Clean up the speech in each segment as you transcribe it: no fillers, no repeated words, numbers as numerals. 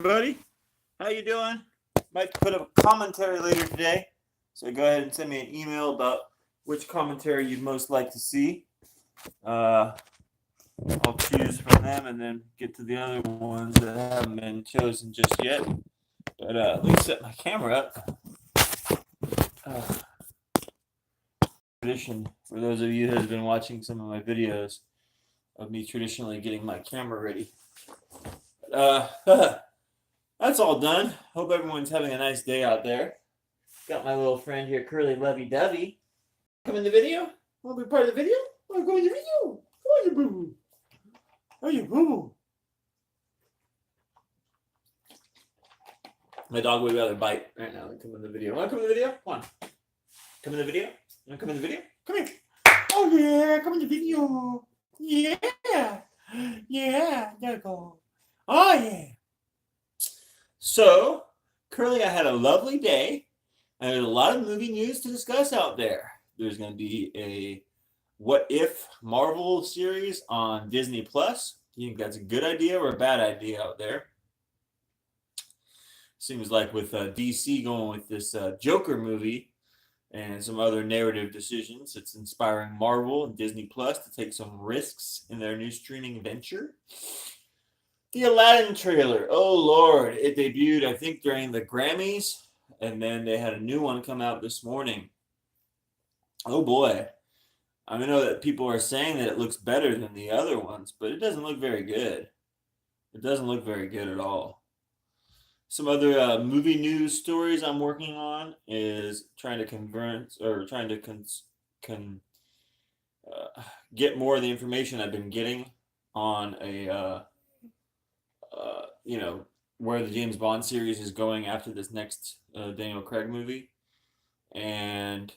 everybody. How you doing? Might put up a commentary later today, so go ahead and send me an email about which commentary you'd most like to see. I'll choose from them and then get to the other ones that haven't been chosen just yet. But let me set my camera up. Tradition for those of you who have been watching some of my videos of me traditionally getting my camera ready. That's all done. Hope everyone's having a nice day out there. Got my little friend here, Curly Lovey Dovey. Come in the video? Want to be part of the video? Want to go in the video? Come on, you boo boo. Oh, you boo boo. My dog would rather bite right now than come in the video. Want to come in the video? Come on. Come in the video? Want to come in the video? Come here. Oh, yeah. Come in the video. Yeah. Yeah. There you go. Oh, yeah. So, Curly, I had a lovely day. And there's a lot of movie news to discuss out there. There's going to be a What If Marvel series on Disney Plus. Do you think that's a good idea or a bad idea out there? Seems like with DC going with this Joker movie and some other narrative decisions, it's inspiring Marvel and Disney Plus to take some risks in their new streaming venture. The Aladdin trailer. Oh, Lord. It debuted, I think, during the Grammys. And then they had a new one come out this morning. Oh, boy. I know that people are saying that it looks better than the other ones, but it doesn't look very good. It doesn't look very good at all. Some other movie news stories I'm working on is trying to get more of the information I've been getting on where the James Bond series is going after this next Daniel Craig movie. And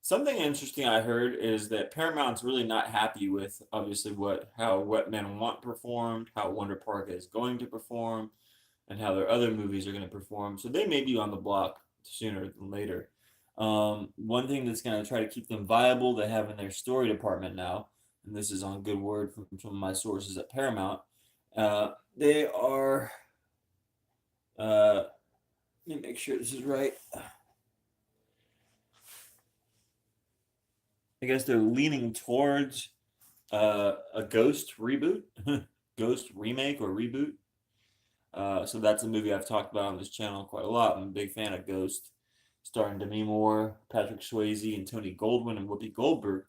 something interesting I heard is that Paramount's really not happy with, obviously, how What Men Want performed, how Wonder Park is going to perform, and how their other movies are going to perform. So they may be on the block sooner than later. One thing that's going to try to keep them viable, they have in their story department now, and this is on good word from some of my sources at Paramount, they are... let me make sure this is right. I guess they're leaning towards a Ghost reboot, Ghost remake or reboot. So that's a movie I've talked about on this channel quite a lot. I'm a big fan of Ghost, starring Demi Moore, Patrick Swayze, and Tony Goldwyn and Whoopi Goldberg.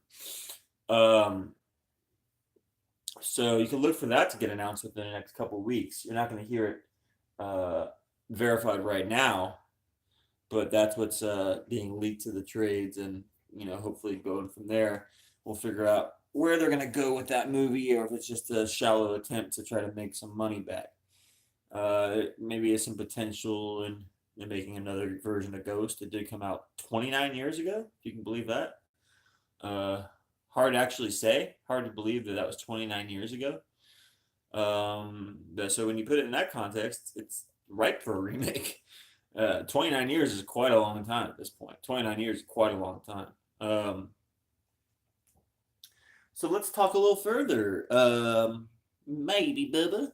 So you can look for that to get announced within the next couple of weeks. You're not going to hear it verified right now, but that's what's being leaked to the trades, and hopefully going from there, we'll figure out where they're going to go with that movie, or if it's just a shallow attempt to try to make some money back. Maybe there's some potential in making another version of Ghost. It did come out 29 years ago, if you can believe that. Hard to actually say. Hard to believe that was 29 years ago. So when you put it in that context, it's ripe for a remake. 29 years is quite a long time at this point. 29 years is quite a long time. So let's talk a little further. Maybe Bubba.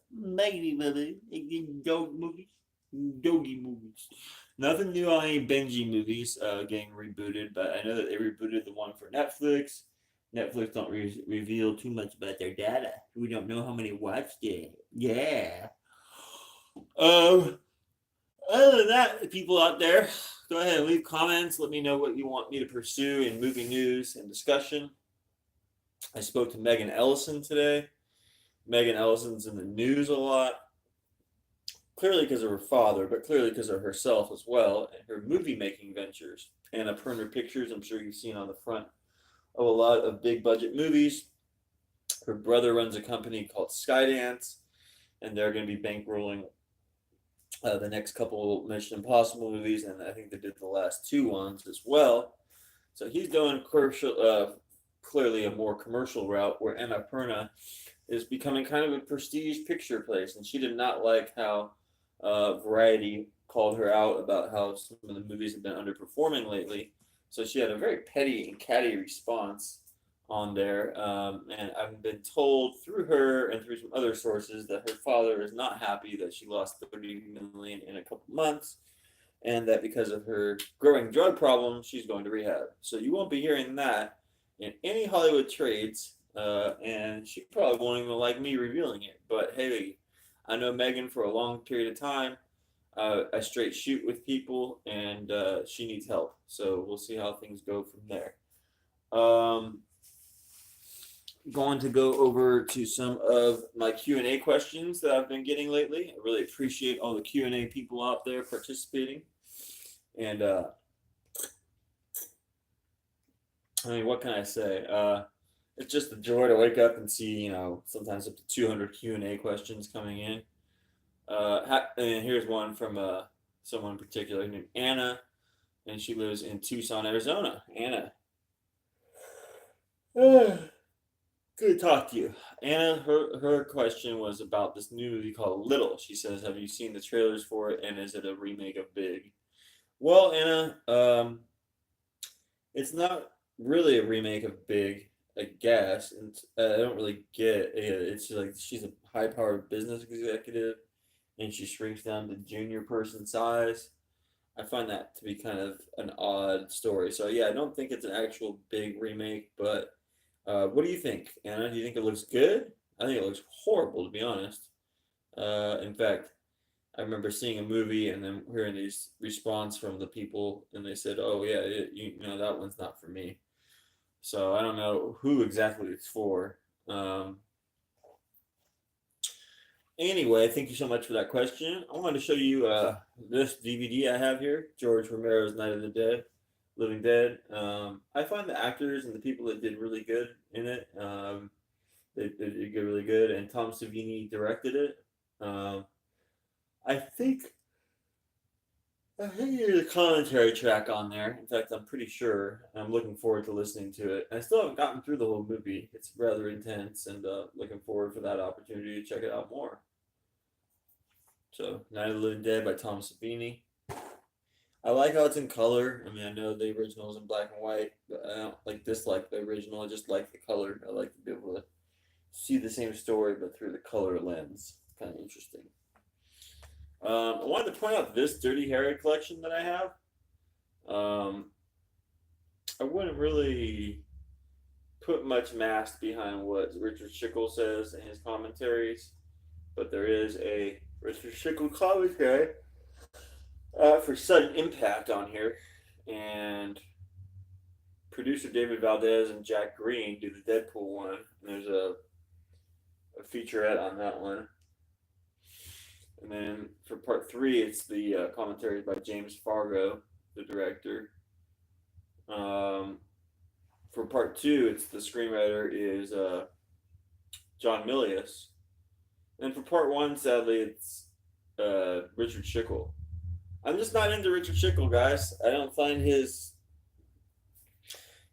Doggy movies. Nothing new on any Benji movies getting rebooted, but I know that they rebooted the one for Netflix. Netflix don't reveal too much about their data. We don't know how many watched it. Yeah. Other than that, people out there, go ahead and leave comments. Let me know what you want me to pursue in movie news and discussion. I spoke to Megan Ellison today. Megan Ellison's in the news a lot. Clearly because of her father, but clearly because of herself as well, and her movie-making ventures. Annapurna Pictures, I'm sure you've seen on the front of a lot of big-budget movies. Her brother runs a company called Skydance, and they're going to be bankrolling the next couple Mission Impossible movies, and I think they did the last two ones as well. So he's going clearly a more commercial route, where Annapurna is becoming kind of a prestige picture place, and she did not like how Variety called her out about how some of the movies have been underperforming lately. So she had a very petty and catty response on there, and I've been told through her and through some other sources that her father is not happy that she lost 30 million in a couple months, and that because of her growing drug problem, she's going to rehab. So you won't be hearing that in any Hollywood trades, and she probably won't even like me revealing it. But hey, I know Megan for a long period of time. I straight shoot with people, and she needs help. So we'll see how things go from there. Um, Going to go over to some of my Q&A questions that I've been getting lately. I really appreciate all the Q&A people out there participating. And I mean, what can I say? It's just a joy to wake up and see, sometimes up to 200 Q&A questions coming in. And here's one from someone in particular named Anna, and she lives in Tucson, Arizona. Anna. Good to talk to you. Anna, her question was about this new movie called Little. She says, have you seen the trailers for it, and is it a remake of Big? Well, Anna, it's not really a remake of Big, I guess. And I don't really get it. It's like she's a high-powered business executive, and she shrinks down to junior person size. I find that to be kind of an odd story. So yeah, I don't think it's an actual Big remake, but what do you think, Anna? Do you think it looks good? I think it looks horrible, to be honest. In fact, I remember seeing a movie and then hearing these response from the people, and they said, "Oh yeah, that one's not for me." So I don't know who exactly it's for. Um, anyway, thank you so much for that question. I wanted to show you this DVD I have here, George Romero's Night of the Dead. Living Dead. I find the actors and the people that did really good in it. They did really good, and Tom Savini directed it. Um, I think there's a commentary track on there. In fact, I'm pretty sure. I'm looking forward to listening to it. I still haven't gotten through the whole movie. It's rather intense, and looking forward for that opportunity to check it out more. So, Night of the Living Dead by Tom Savini. I like how it's in color. I mean, I know the original is in black and white, but I don't dislike the original. I just like the color. I like to be able to see the same story, but through the color lens. Kind of interesting. I wanted to point out this Dirty Harry collection that I have. Um, I wouldn't really put much mass behind what Richard Schickel says in his commentaries, but there is a Richard Schickel commentary for Sudden Impact on here, and producer David Valdez and Jack Green do the Deadpool one. And there's a featurette on that one. And then for part 3, it's the commentary by James Fargo, the director. For part 2, it's the screenwriter is John Milius. And for part 1, sadly, it's Richard Schickel. I'm just not into Richard Schickel, guys. I don't find his.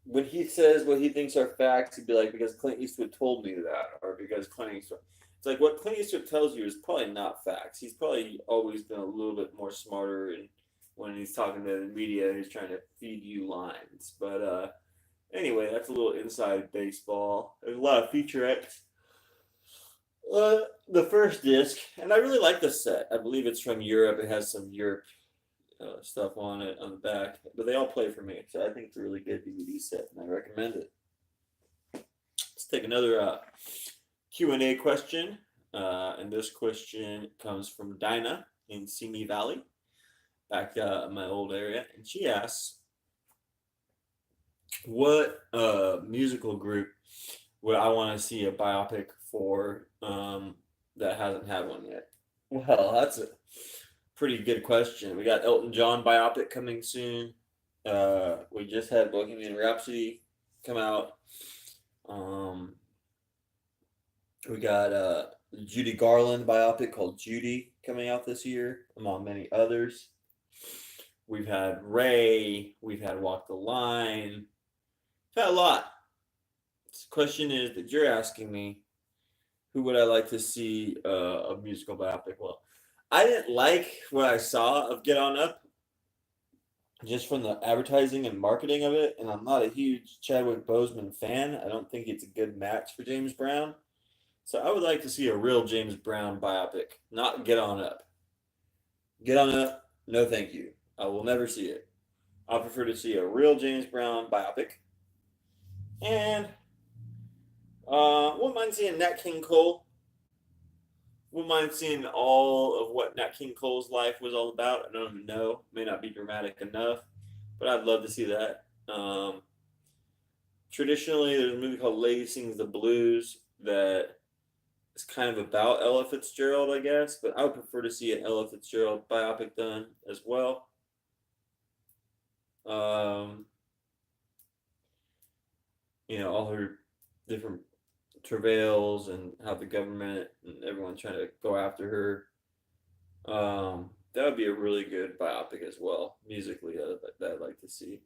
When he says what he thinks are facts, he'd be like, because Clint Eastwood told me that, or because Clint Eastwood. It's like what Clint Eastwood tells you is probably not facts. He's probably always been a little bit more smarter, and when he's talking to the media, he's trying to feed you lines. But anyway, that's a little inside baseball. There's a lot of featurettes. The first disc, and I really like the set. I believe it's from Europe. It has some Europe stuff on it on the back, but they all play for me, so I think it's a really good DVD set, and I recommend it. Let's take another Q&A question, and this question comes from Dinah in Simi Valley, back in my old area, and she asks, what musical group would I want to see a biopic for that hasn't had one yet? Well, that's a pretty good question. We got Elton John biopic coming soon. We just had Bohemian Rhapsody come out. We got Judy Garland biopic called Judy coming out this year, among many others. We've had Ray. We've had Walk the Line. We've had a lot. The question is that you're asking me, who would I like to see a musical biopic? Well, I didn't like what I saw of Get On Up. just from the advertising and marketing of it. And I'm not a huge Chadwick Boseman fan. I don't think it's a good match for James Brown. So I would like to see a real James Brown biopic, not Get On Up. Get On Up, no thank you. I will never see it. I prefer to see a real James Brown biopic. And wouldn't mind seeing Nat King Cole. Wouldn't mind seeing all of what Nat King Cole's life was all about. I don't even know. May not be dramatic enough, but I'd love to see that. Traditionally, there's a movie called Lady Sings the Blues that is kind of about Ella Fitzgerald, I guess, but I would prefer to see an Ella Fitzgerald biopic done as well. Um, all her different travails and how the government and everyone trying to go after her. That would be a really good biopic as well, musically, that I'd like to see.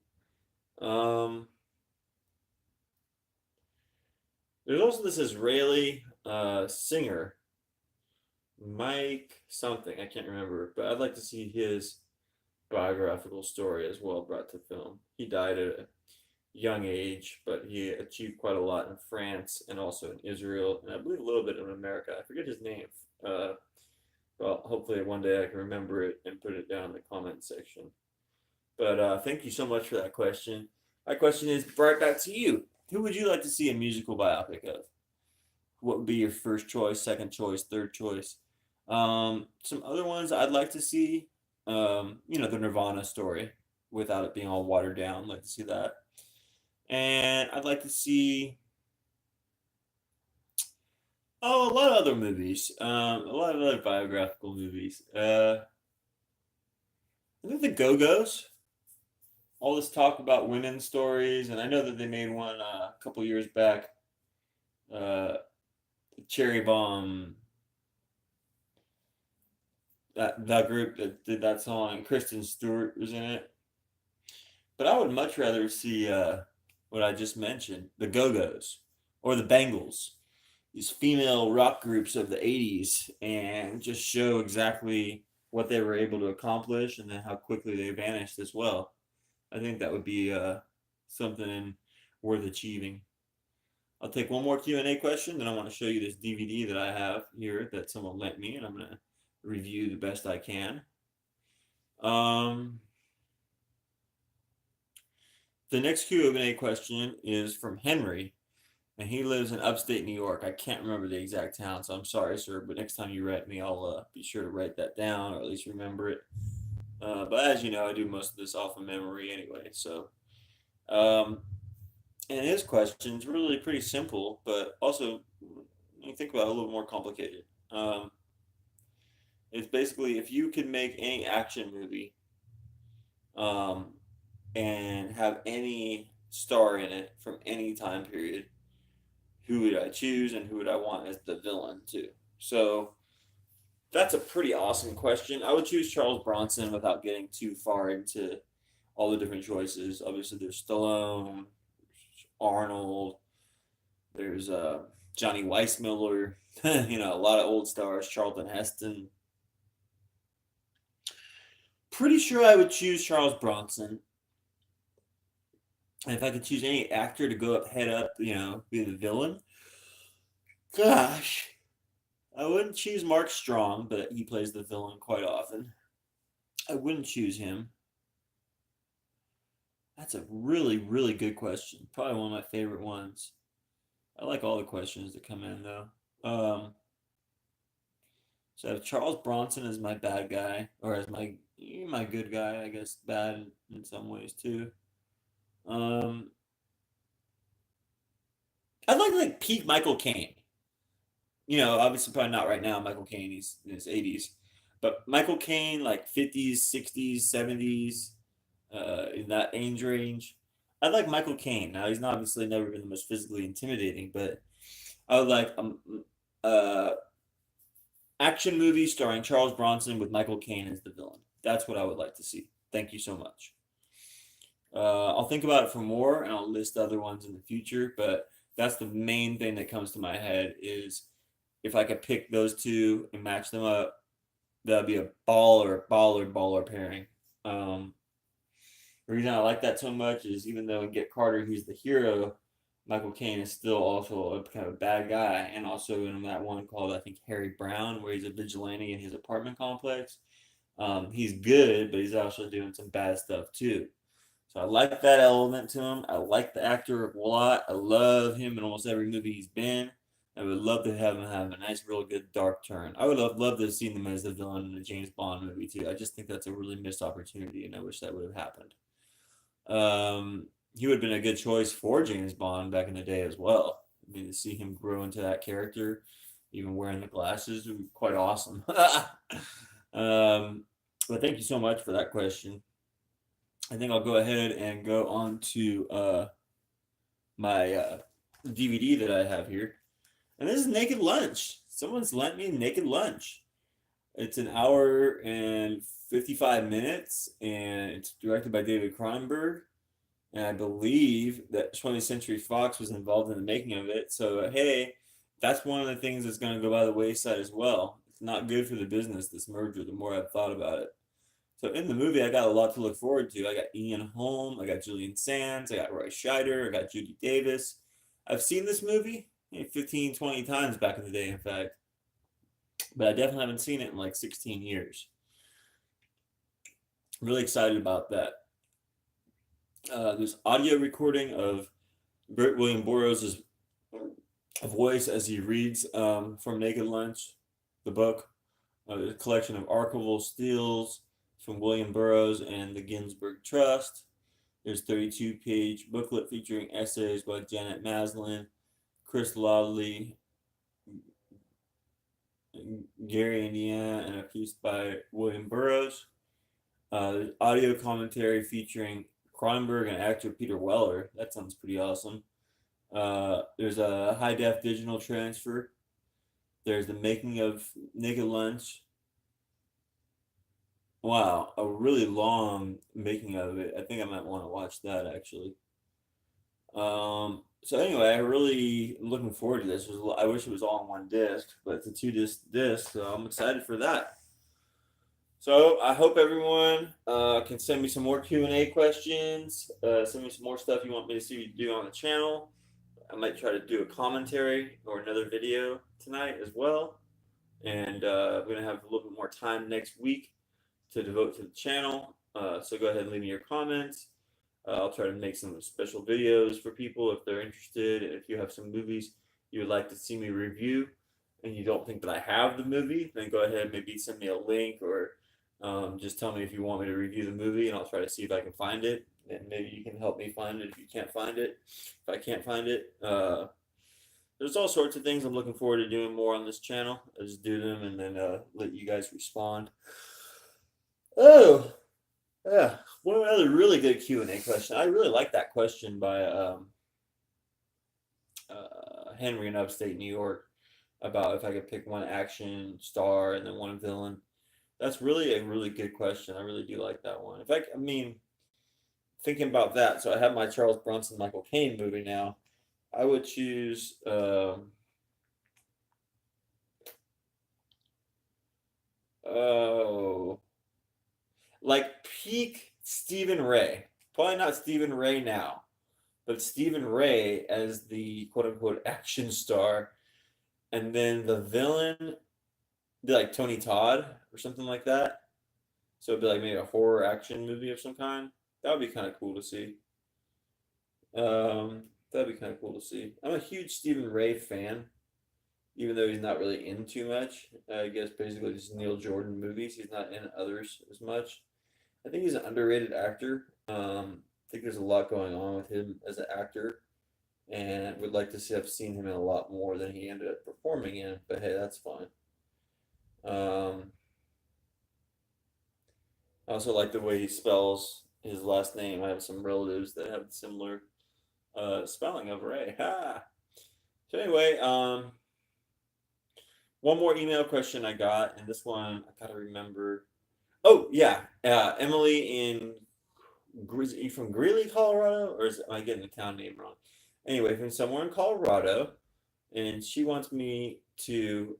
Um, there's also this Israeli singer, Mike something, I can't remember, but I'd like to see his biographical story as well brought to film. He died at a young age, but he achieved quite a lot in France and also in Israel, and I believe a little bit in America. I forget his name. Well, hopefully one day I can remember it and put it down in the comment section. But thank you so much for that question. My question is right back to you. Who would you like to see a musical biopic of? What would be your first choice, second choice, third choice? Some other ones I'd like to see, the Nirvana story without it being all watered down. I'd like to see that. And I'd like to see, a lot of other movies, a lot of other biographical movies. I think the Go Go's. All this talk about women's stories, and I know that they made one a couple years back. Uh, Cherry Bomb, that group that did that song, and Kristen Stewart was in it. But I would much rather see what I just mentioned, the Go Go's or the Bangles, these female rock groups of the '80s, and just show exactly what they were able to accomplish and then how quickly they vanished as well. I think that would be something worth achieving. I'll take one more Q&A question, then I want to show you this DVD that I have here that someone lent me, and I'm going to review the best I can. Um, the next Q&A question is from Henry, and he lives in upstate New York. I can't remember the exact town, so I'm sorry, sir, but next time you write me, I'll be sure to write that down or at least remember it. But as you know, I do most of this off of memory anyway, so. Um, and his question is really pretty simple, but also, when you think about it, a little more complicated. Um, it's basically if you could make any action movie um, and have any star in it from any time period, who would I choose and who would I want as the villain too? So that's a pretty awesome question. I would choose Charles Bronson without getting too far into all the different choices. Obviously, there's Stallone, there's Arnold, there's Johnny Weissmuller, a lot of old stars, Charlton Heston. Pretty sure I would choose Charles Bronson. And if I could choose any actor to go up, head up, be the villain, gosh, I wouldn't choose Mark Strong, but he plays the villain quite often. I wouldn't choose him. That's a really, really good question. Probably one of my favorite ones. I like all the questions that come in though. So I have Charles Bronson as my bad guy, or as my good guy, I guess. Bad in some ways too. Um, I'd like peak Michael Caine. Obviously probably not right now. Michael Caine, he's in his 80s, but Michael Caine, like 50s, 60s, 70s, in that age range. I'd like Michael Caine. Now he's not obviously never been the most physically intimidating, but I would like uh action movie starring Charles Bronson with Michael Caine as the villain. That's what I would like to see. Thank you so much. I'll think about it for more, and I'll list other ones in the future. But that's the main thing that comes to my head is if I could pick those two and match them up, that'd be a baller pairing. Um, The reason I like that so much is even though in Get Carter he's the hero, Michael Caine is still also a kind of a bad guy, and also in that one called I think Harry Brown, where he's a vigilante in his apartment complex. He's good, but he's also doing some bad stuff too. So I like that element to him. I like the actor a lot. I love him in almost every movie he's been. I would love to have him have a nice, real good dark turn. I would love to have seen him as the villain in a James Bond movie too. I just think that's a really missed opportunity, and I wish that would have happened. He would have been a good choice for James Bond back in the day as well. I mean, to see him grow into that character, even wearing the glasses, would be quite awesome. But thank you so much for that question. I think I'll go ahead and go on to my DVD that I have here. And this is Naked Lunch. Someone's lent me Naked Lunch. It's an hour and 55 minutes, and it's directed by David Cronenberg. And I believe that 20th Century Fox was involved in the making of it. So, hey, that's one of the things that's going to go by the wayside as well. It's not good for the business, this merger, the more I've thought about it. So in the movie, I got a lot to look forward to. I got Ian Holm, I got Julian Sands, I got Roy Scheider, I got Judy Davis. I've seen this movie 15, 20 times back in the day, in fact. But I definitely haven't seen it in like 16 years. I'm really excited about that. There's audio recording of Bert William Burroughs' voice as he reads from Naked Lunch, the book. A collection of archival stills from William Burroughs and the Ginsberg Trust. There's 32-page booklet featuring essays by Janet Maslin, Chris Lawley, Gary Indiana, and a piece by William Burroughs. There's audio commentary featuring Cronenberg and actor Peter Weller. That sounds pretty awesome. There's a high-def digital transfer. There's the making of Naked Lunch. Wow, a really long making of it. I think I might want to watch that actually. So anyway, I really am looking forward to this. I wish it was all on one disc, but it's a two disc, so I'm excited for that. So I hope everyone can send me some more Q&A questions. Send me some more stuff you want me to see do on the channel. I might try to do a commentary or another video tonight as well. And we're going to have a little bit more time next week to devote to the channel. So go ahead and leave me your comments. I'll try to make some special videos for people if they're interested. And if you have some movies you would like to see me review and you don't think that I have the movie, then go ahead and maybe send me a link or just tell me if you want me to review the movie and I'll try to see if I can find it. And maybe you can help me find it if you can't find it. If I can't find it, there's all sorts of things I'm looking forward to doing more on this channel. I just do them and then let you guys respond. Oh, yeah. One other really good Q&A question. I really like that question by Henry in upstate New York about if I could pick one action star and then one villain. That's really a really good question. I really do like that one. In fact, I mean, thinking about that, so I have my Charles Bronson, Michael Caine movie now. I would choose like peak Stephen Ray. Probably not Stephen Ray now, but Stephen Ray as the quote unquote action star, and then the villain be like Tony Todd or something like that. So it'd be like maybe a horror action movie of some kind. That would be kind of cool to see. That'd be kind of cool to see. I'm a huge Stephen Ray fan, even though he's not really in too much. I guess basically just Neil Jordan movies. He's not in others as much. I think he's an underrated actor. I think there's a lot going on with him as an actor, and would like to have seen him in a lot more than he ended up performing in. But hey, that's fine. I also like the way he spells his last name. I have some relatives that have similar spelling of Ray. Ha! So anyway, one more email question I got, and this one I gotta remember. Oh yeah, Emily in from Greeley, Colorado, or am I getting the town name wrong? Anyway, from somewhere in Colorado, and she wants me to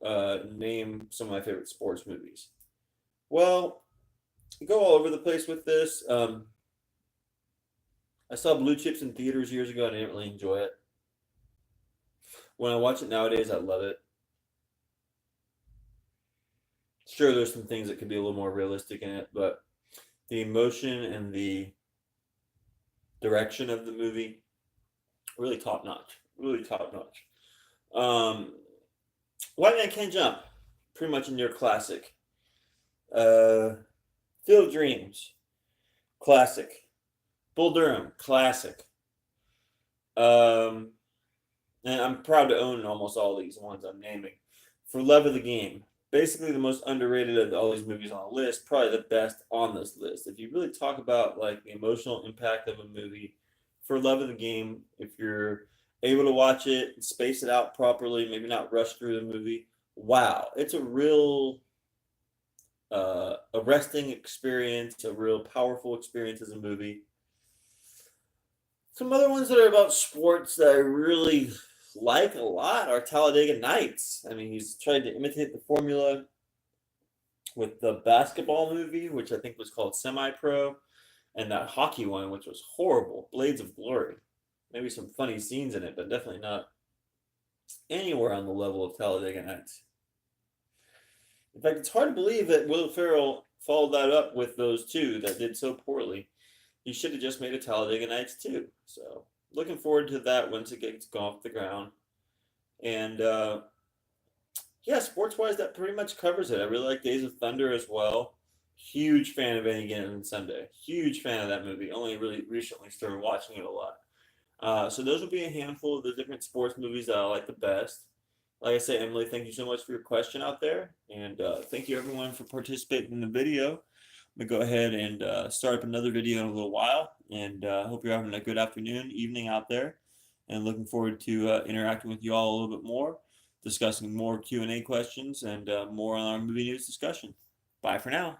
name some of my favorite sports movies. Well, go all over the place with this. I saw Blue Chips in theaters years ago and I didn't really enjoy it. When I watch it nowadays, I love it. Sure, there's some things that could be a little more realistic in it, but the emotion and the direction of the movie really top notch. Really top notch. Um, White Man Can't Jump, pretty much a near classic. Uh, Field of Dreams, classic. Bull Durham, classic. Um, and I'm proud to own almost all these ones I'm naming. For Love of the Game, basically the most underrated of all these movies on the list, probably the best on this list. If you really talk about like the emotional impact of a movie, For Love of the Game, if you're able to watch it, space it out properly, maybe not rush through the movie, wow, it's a real arresting experience, a real powerful experience as a movie. Some other ones that are about sports that I really like a lot are Talladega Nights. I mean, he's tried to imitate the formula with the basketball movie, which I think was called Semi Pro, and that hockey one, which was horrible, Blades of Glory. Maybe some funny scenes in it, but definitely not anywhere on the level of Talladega Nights. In fact, it's hard to believe that Will Ferrell followed that up with those two that did so poorly. He should have just made a Talladega Nights too. So looking forward to that once it gets off the ground. And yeah, sports wise, that pretty much covers it. I really like Days of Thunder as well. Huge fan of Any Given Sunday. Huge fan of that movie. Only really recently started watching it a lot. So those will be a handful of the different sports movies that I like the best. Like I say, Emily, thank you so much for your question out there. And thank you everyone for participating in the video. I'm going to go ahead and start up another video in a little while. And hope you're having a good afternoon, evening out there. And looking forward to interacting with you all a little bit more, discussing more Q&A questions and more on our movie news discussion. Bye for now.